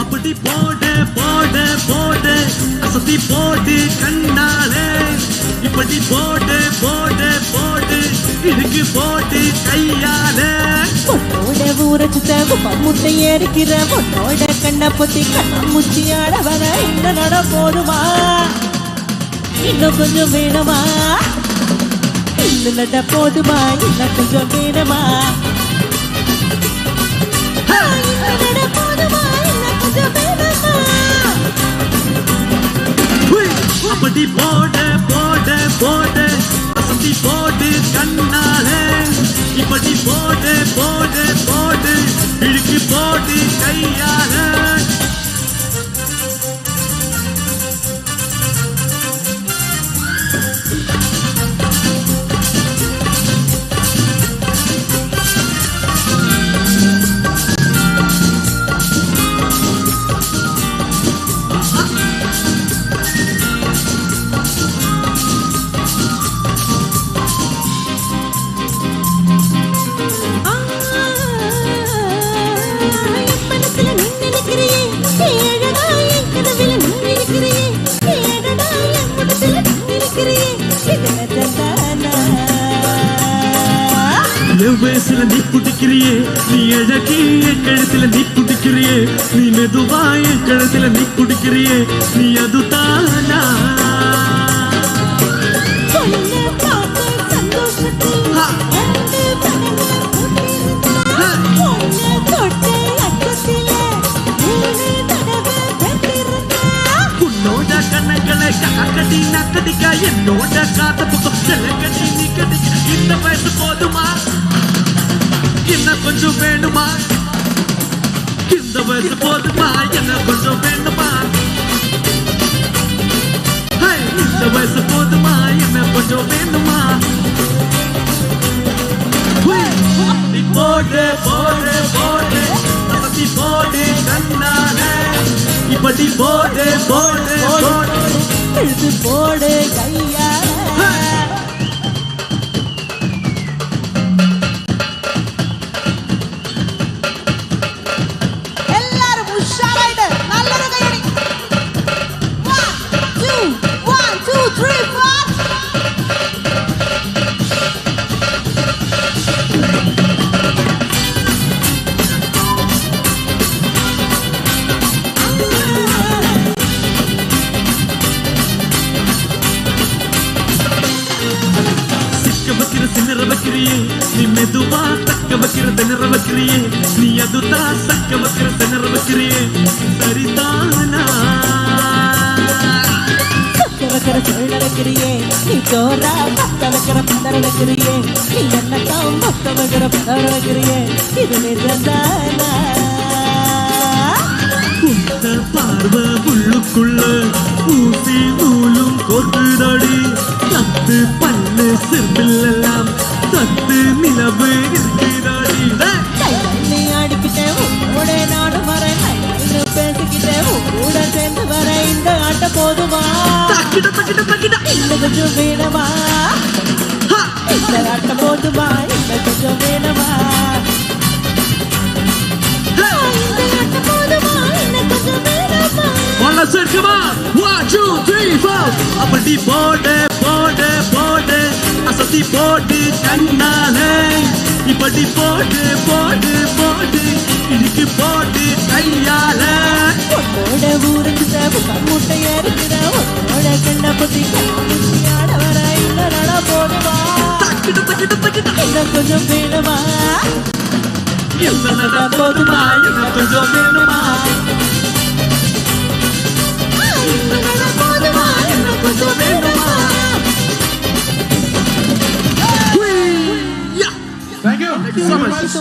அப்படி போடு போடு போடு அசத்தி போடு கண்ணாலே இப்படி போடு போடு போடு இடுக்கு போடு கையாலே பொண்ணோட ஊரச்சுட்ட முட்டை ஏறிக்கிற பொண்ணோட கண்ணை பொத்தி கண்ணாமூச்சி ஆட வர இந்த நட போதுமா இன்னும் கொஞ்சம் வேணுமா இந்த நட போதுமா இன்னும் கொஞ்சம் வேணுமா அப்படி போடு போடு போடு அசத்தி போடு கண்ணாலே இப்படி போடு போடு போடு இடுக்கு போடு கையாலே வயசுல நீ குடிக்கிறியே நீ அழகி என் கழுத்துல நீ குடிக்கிறியே நீ மெதுவா என் கழுத்துல நீ குடிக்கிறியே நீ அதுதானா உன்னோட கண்ணங்களை கடி நக்கடிக்க என்னோட காத்த பக்கம் செல்லக்கடி நீ கடிக்க இந்த வயசு போதுமா என்ன கொஞ்சம் வேணுமா இந்த வயசு போதுமா என்ன கொஞ்சம் வேணுமா இந்த வயசு போதுமா என்ன கொஞ்சம் வேணுமா போடு போடு போடு அப்படி போடு கண்ணாலே இப்படி போடு போடு போடு போடு கையா நீ மெதுவா தக்க வைக்கிற திணற வைக்கிறியே நீ அதுதான் சக்க வைக்கிற திணற வைக்கிறியே சரிதானா சக்க வைக்கிற சொல்ல வைக்கிறியே நீ ஜோரா பத்த வைக்கிற பந்தர வைக்கிறியே நீ என்னத்தான் பத்த வைக்கிற பந்தர வைக்கிறியே இது நிஜந்தானா உந்த பார்வை உள்ளுக்குள்ள ஊசி நூலும் கோர்த்துதாடி தத்து பல்லு சிற்பில்லாம் தத்து நிலவு இருக்கிறாடி நீ ஆடிக்கிட்டேன் உன்னோட நானும் வரேன் பேசிக்கிட்டேன் கூட சேர்ந்து வர இந்த ஆட்ட போதுமா இந்த கொஞ்சம் வேணுமா இந்த ஆட்ட போதுமா இந்த கொஞ்சம் வேணுமா இந்த ஆட்ட போதுமா இந்த கொஞ்சம் வேணுமா One, two, three, four. அப்படி போடு போடு போடு அசத்தி போடு கண்ணாலே இப்படி போடு போடு போடு இடுக்கு போடு கையாலே உன்னோட ஊருக்கு முட்டை ஏறிக்கிற உன்னோட கண்ணை பத்தி ஆட வர இந்த நட போடுவா இன்னும் கொஞ்சம் வேணுமா இந்த நட போதுமா இன்னும் கொஞ்சம் வேணுமா